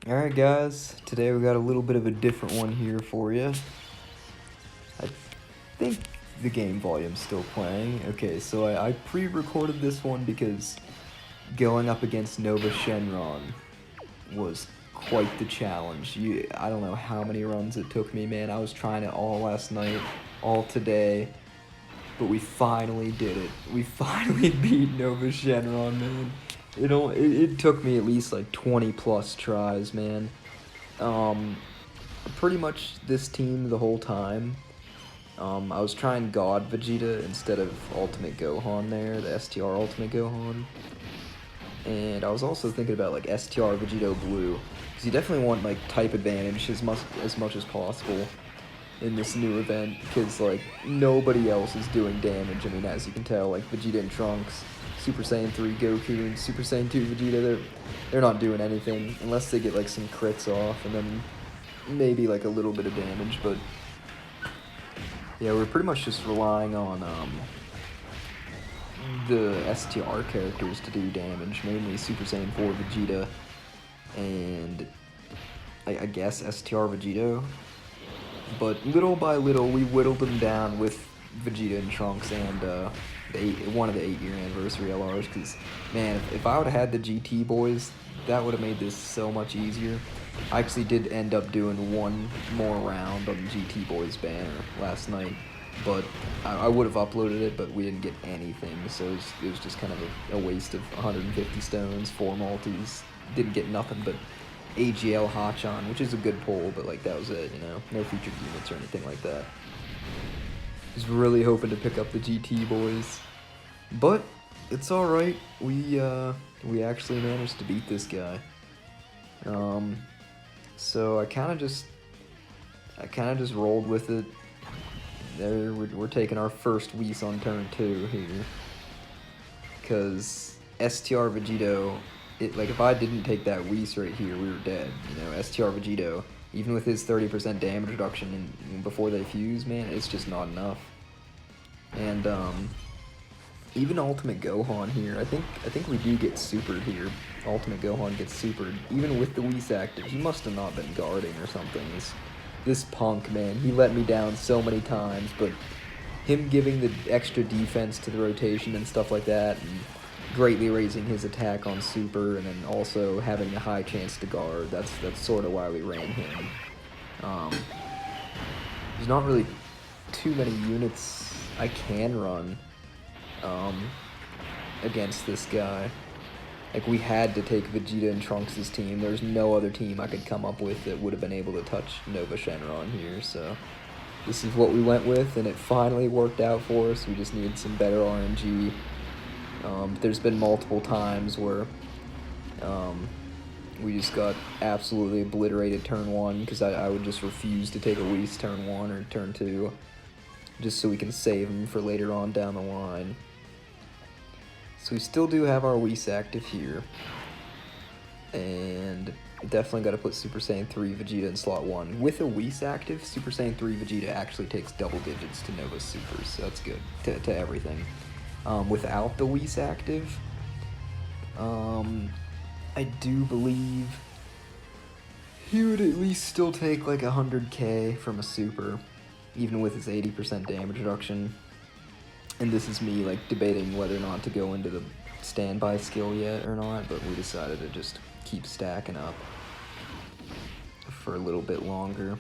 Alright guys, today we got a little bit of a different one here for you. I think the game volume's still playing. Okay, so I pre-recorded this one because going up against Nova Shenron was quite the challenge. I don't know how many runs it took me, man. I was trying it all last night, all today, but we finally did it. We finally beat Nova Shenron, man. It took me at least like 20 plus tries, man. Pretty much this team the whole time. I was trying God Vegeta instead of Ultimate Gohan there, the STR Ultimate Gohan. And I was also thinking about like STR Vegito Blue, because you definitely want like type advantage as much as possible in this new event, because like nobody else is doing damage. I mean, as you can tell, like Vegeta and Trunks, Super Saiyan 3 Goku, and Super Saiyan 2 Vegeta, they're not doing anything unless they get like some crits off, and then maybe like a little bit of damage. But yeah, we're pretty much just relying on the STR characters to do damage, mainly Super Saiyan 4 Vegeta and I guess STR Vegito. But little by little, we whittled them down with Vegeta and Trunks and one of the 8-year anniversary LRs. Because, man, if I would have had the GT boys, that would have made this so much easier. I actually did end up doing one more round on the GT boys banner last night, but I would have uploaded it, but we didn't get anything, so it was just kind of a waste of 150 stones, 4 multis. Didn't get nothing but AGL Hachan, which is a good pull, but like that was it, you know, no featured units or anything like that. Was really hoping to pick up the GT boys, but it's all right. We actually managed to beat this guy. So I kind of just rolled with it. There, we're taking our first Whis on turn 2 here, because STR Vegito. Like, if I didn't take that Whis right here, we were dead. You know, STR Vegito, even with his 30% damage reduction before they fuse, man, it's just not enough. And even Ultimate Gohan here, I think we do get supered here. Ultimate Gohan gets supered, even with the Whis active. He must have not been guarding or something. This punk, man, he let me down so many times, but him giving the extra defense to the rotation and stuff like that, and greatly raising his attack on super, and then also having a high chance to guard. That's sort of why we ran him. There's not really too many units I can run against this guy. Like, we had to take Vegeta and Trunks' team. There's no other team I could come up with that would have been able to touch Nova Shenron here, so this is what we went with, and it finally worked out for us. We just needed some better RNG. There's been multiple times where we just got absolutely obliterated turn 1, because I would just refuse to take a Whis turn 1 or turn 2, just so we can save them for later on down the line. So we still do have our Whis active here, and definitely got to put Super Saiyan 3 Vegeta in slot 1. With a Whis active, Super Saiyan 3 Vegeta actually takes double digits to Nova's supers, so that's good to everything. Without the Whis active, I do believe he would at least still take like 100k from a super, even with his 80% damage reduction. And this is me like debating whether or not to go into the standby skill yet or not, but we decided to just keep stacking up for a little bit longer.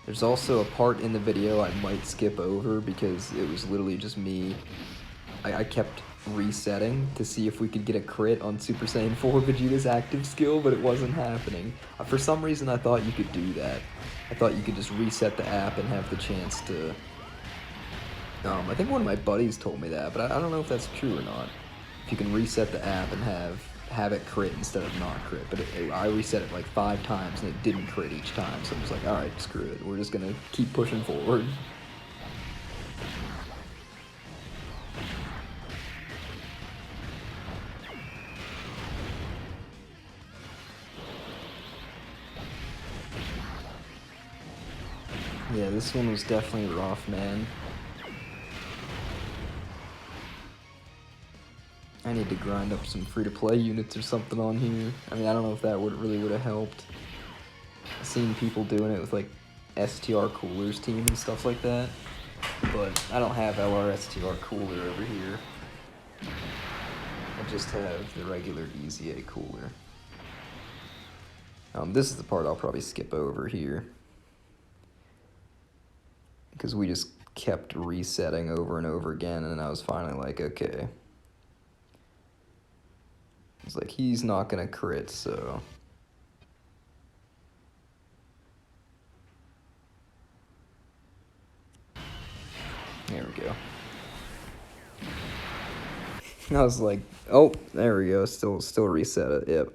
There's also a part in the video I might skip over because it was literally just me. I kept resetting to see if we could get a crit on Super Saiyan 4 Vegeta's active skill, but it wasn't happening. For some reason I thought you could do that. I thought you could just reset the app and have the chance to... I think one of my buddies told me that, but I don't know if that's true or not. If you can reset the app and have it crit instead of not crit, but I reset it like 5 times and it didn't crit each time, so I'm just like, alright, screw it, we're just gonna keep pushing forward. Yeah, this one was definitely rough, man. I need to grind up some free-to-play units or something on here. I mean, I don't know if that would have helped. I've seen people doing it with like STR Cooler's team and stuff like that, but I don't have LR STR Cooler over here. I just have the regular EZA Cooler. This is the part I'll probably skip over here, because we just kept resetting over and over again, and I was finally like, okay. It's like, he's not gonna crit, so... There we go. I was like, oh, there we go, still reset it, yep.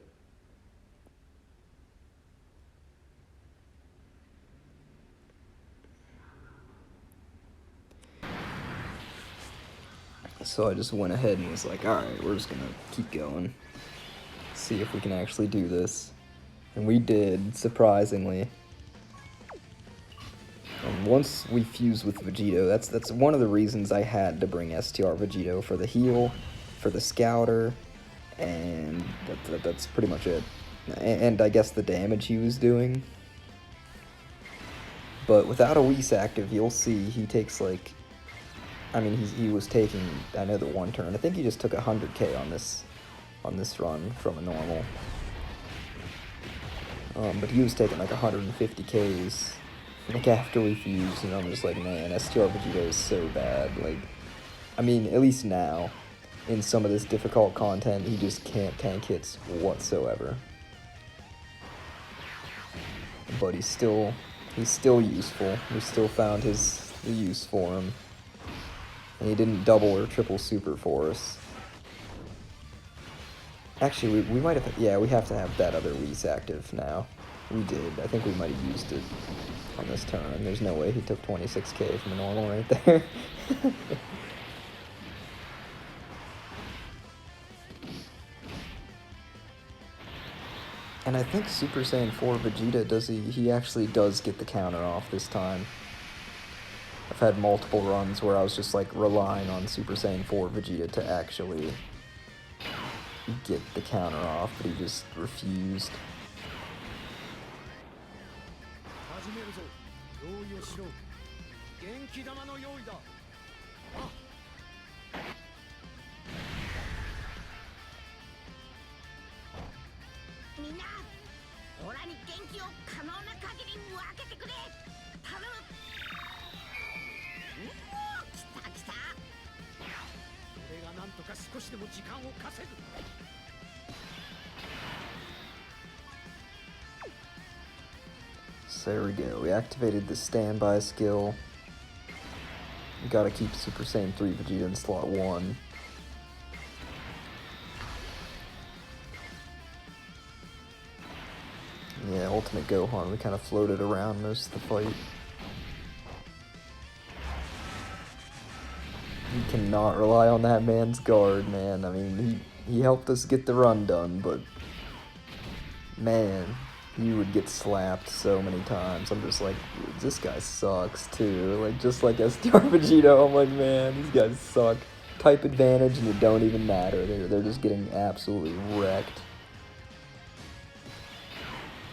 So I just went ahead and was like, alright, we're just gonna keep going. See if we can actually do this. And we did, surprisingly. And once we fused with Vegito, that's one of the reasons I had to bring STR Vegito, for the heal, for the scouter, and that's pretty much it. And I guess the damage he was doing. But without a Whis active, you'll see he takes like... I mean, he was taking, I know, the one turn. I think he just took 100k on this run from a normal. But he was taking like 150k's like after we fused, and I'm just like, man, STR Vegito is so bad. Like, I mean, at least now, in some of this difficult content, he just can't tank hits whatsoever. But he's still useful. We still found the use for him. And he didn't double or triple super for us. Actually, we might have... Yeah, we have to have that other Whis active now. We did. I think we might have used it on this turn. There's no way he took 26k from a normal right there. And I think Super Saiyan 4 Vegeta, he actually does get the counter off this time. I've had multiple runs where I was just like relying on Super Saiyan 4 Vegeta to actually get the counter off, but he just refused. So there we go, we activated the standby skill. We gotta keep Super Saiyan 3 Vegeta in slot 1. Yeah, Ultimate Gohan, we kind of floated around most of the fight. You cannot rely on that man's guard, man. I mean, he helped us get the run done, but man, he would get slapped so many times. I'm just like, this guy sucks too. Like, just like STR Vegito, I'm like, man, these guys suck. Type advantage and it don't even matter. They're just getting absolutely wrecked.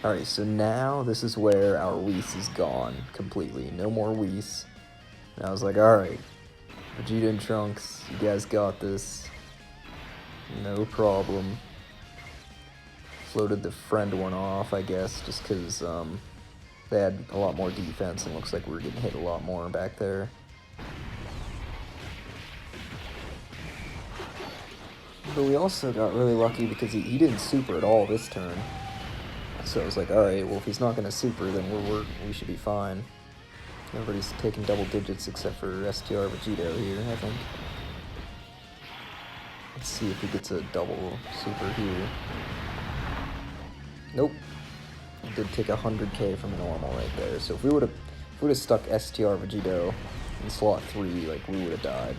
Alright, so now this is where our Whis is gone completely. No more Whis. And I was like, alright, Vegeta and Trunks, you guys got this. No problem. Floated the friend one off, I guess, just because they had a lot more defense and looks like we were getting hit a lot more back there. But we also got really lucky because he didn't super at all this turn. So I was like, alright, well if he's not going to super, then we should be fine. Everybody's taking double digits except for STR Vegito here, I think. Let's see if he gets a double super here. Nope. He did take 100k from a normal right there. So if we would have stuck STR Vegito in slot 3, like, we would have died.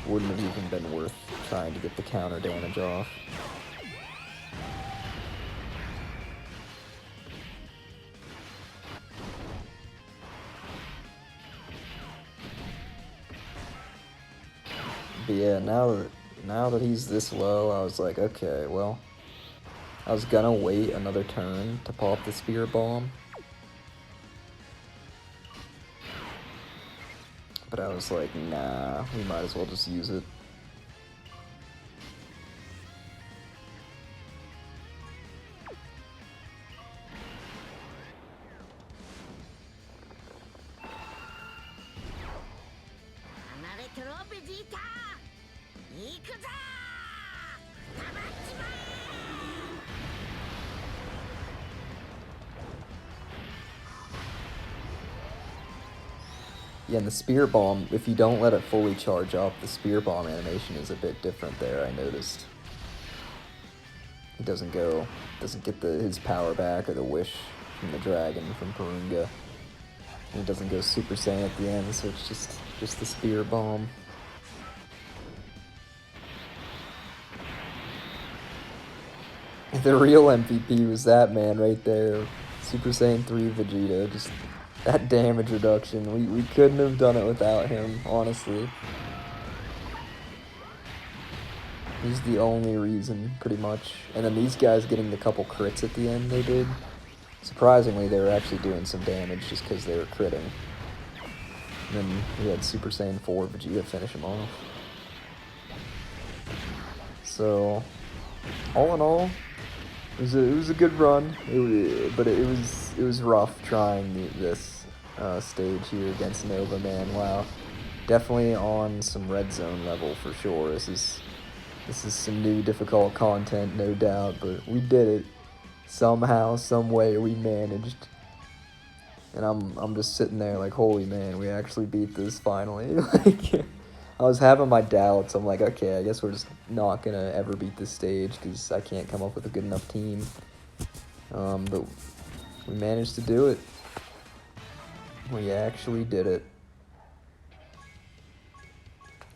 Wouldn't have even been worth trying to get the counter damage off. But yeah, now now that he's this low, I was like, okay, well, I was gonna wait another turn to pop the Spirit Bomb. But I was like, nah, we might as well just use it. Yeah, and the Spirit Bomb, if you don't let it fully charge up, the Spirit Bomb animation is a bit different there, I noticed. He doesn't get his power back or the wish from the dragon from Purunga. And he doesn't go Super Saiyan at the end, so it's just the Spirit Bomb. The real MVP was that man right there. Super Saiyan 3 Vegeta, just that damage reduction. We couldn't have done it without him, honestly. He's the only reason, pretty much. And then these guys getting the couple crits at the end they did. Surprisingly, they were actually doing some damage just because they were critting. And then we had Super Saiyan 4 Vegeta finish him off. So, all in all, it was a good run. But it was rough trying this stage here against Nuova, man. Wow, definitely on some red zone level for sure. This is some new difficult content, no doubt, but we did it. Somehow, some way, we managed. And I'm just sitting there like, holy man, we actually beat this finally. Like, I was having my doubts. I'm like, okay, I guess we're just not gonna ever beat this stage because I can't come up with a good enough team. But we managed to do it. We actually did it.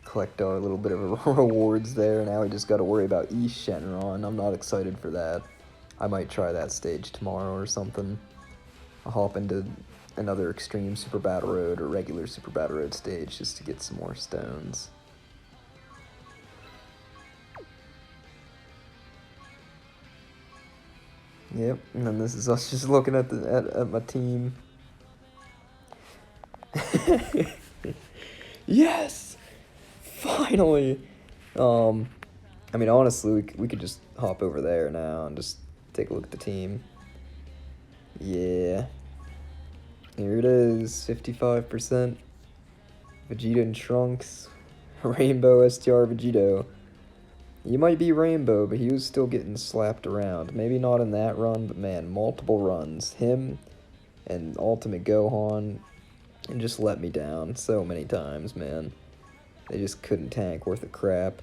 Collect our little bit of rewards there. Now we just got to worry about East Shenron. I'm not excited for that. I might try that stage tomorrow or something. I'll hop into another Extreme Super Battle Road or regular Super Battle Road stage just to get some more stones. Yep, and then this is us just looking at at my team. Yes! Finally! I mean, honestly, we could just hop over there now and just take a look at the team. Yeah. Here it is, 55%. Vegeta and Trunks. Rainbow STR Vegito. You might be Rainbow, but he was still getting slapped around. Maybe not in that run, but man, multiple runs. Him and Ultimate Gohan and just let me down so many times, man. They just couldn't tank worth a crap.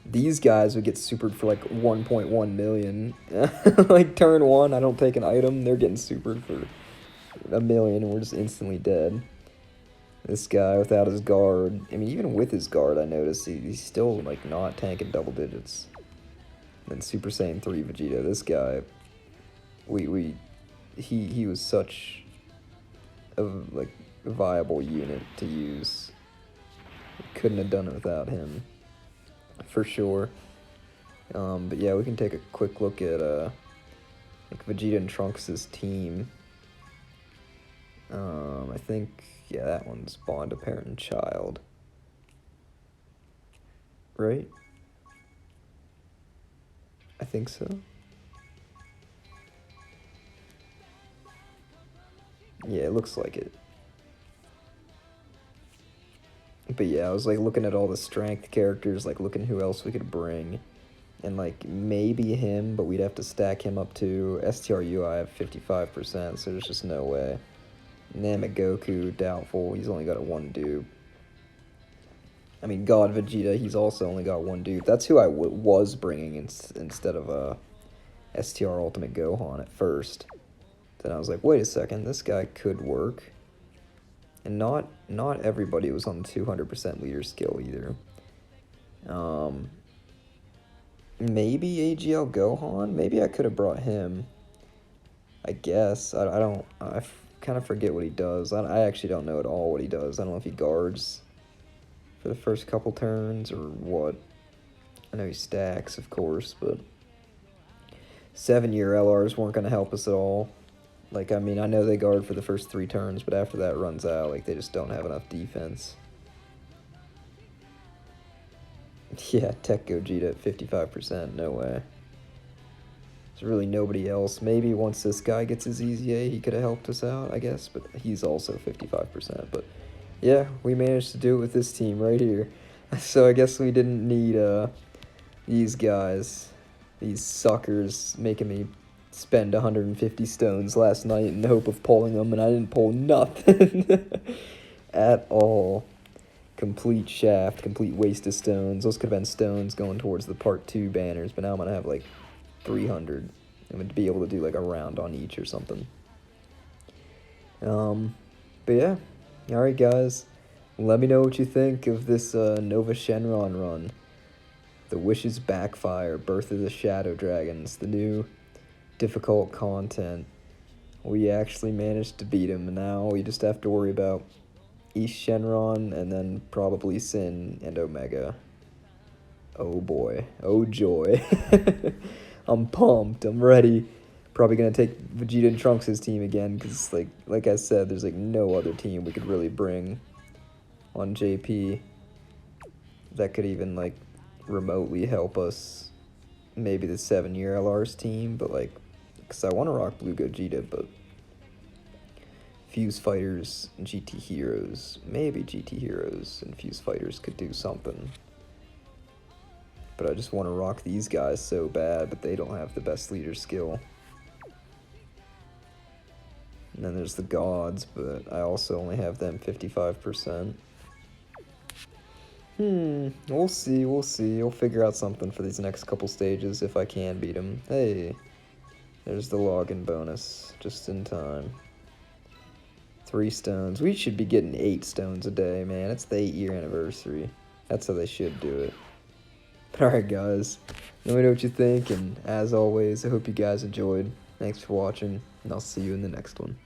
These guys would get supered for like 1.1 million. Like turn 1, I don't take an item, they're getting supered for 1 million and we're just instantly dead. This guy without his guard, I mean even with his guard I noticed he's still like not tanking double digits. And then Super Saiyan 3 Vegeta, this guy, he was such a like viable unit to use. Couldn't have done it without him, for sure. But yeah, we can take a quick look at like Vegeta and Trunks' team. I think, yeah, that one's Bond of Parent and Child, right? I think so. Yeah, it looks like it. But yeah, I was like looking at all the strength characters, like looking who else we could bring. And like maybe him, but we'd have to stack him up to STRU. I have 55%, so there's just no way. Namek Goku, doubtful. He's only got a 1 dupe. I mean, God Vegeta, he's also only got 1 dupe. That's who I was bringing instead of STR Ultimate Gohan at first. Then I was like, wait a second, this guy could work. And not everybody was on the 200% leader skill either. Maybe AGL Gohan? Maybe I could have brought him. I guess. I kind of forget what he does. I actually don't know at all what he does. I don't know if he guards for the first couple turns or what. I know he stacks, of course, but 7-year LRs weren't going to help us at all. Like, I mean, I know they guard for the first 3 turns, but after that runs out, like, they just don't have enough defense. Yeah, Tech Gogeta at 55%, no way. There's really nobody else. Maybe once this guy gets his EZA, he could have helped us out, I guess, but he's also 55%. But yeah, we managed to do it with this team right here. So I guess we didn't need these guys, these suckers, making me spend 150 stones last night in the hope of pulling them, and I didn't pull nothing at all. Complete shaft, complete waste of stones. Those could have been stones going towards the part 2 banners, but now I'm going to have like 300. I'm going to be able to do like a round on each or something. But yeah, alright guys, let me know what you think of this Nova Shenron run. The Wishes Backfire, Birth of the Shadow Dragons, the new difficult content. We actually managed to beat him, and now we just have to worry about East Shenron, and then probably Sin and Omega. Oh boy. Oh joy. I'm pumped. I'm ready. Probably going to take Vegeta and Trunks' team again, because like I said, there's like no other team we could really bring on JP that could even like remotely help us. Maybe the 7-year LR's team, but like, because I want to rock Blue Gogeta, but Fuse Fighters, GT Heroes, maybe GT Heroes and Fuse Fighters could do something. But I just want to rock these guys so bad, but they don't have the best leader skill. And then there's the gods, but I also only have them 55%. We'll see, we'll see. We'll figure out something for these next couple stages if I can beat them. Hey, there's the login bonus, just in time. 3 stones. We should be getting 8 stones a day, man. It's the 8-year anniversary. That's how they should do it. But alright, guys. Let me know what you think, and as always, I hope you guys enjoyed. Thanks for watching, and I'll see you in the next one.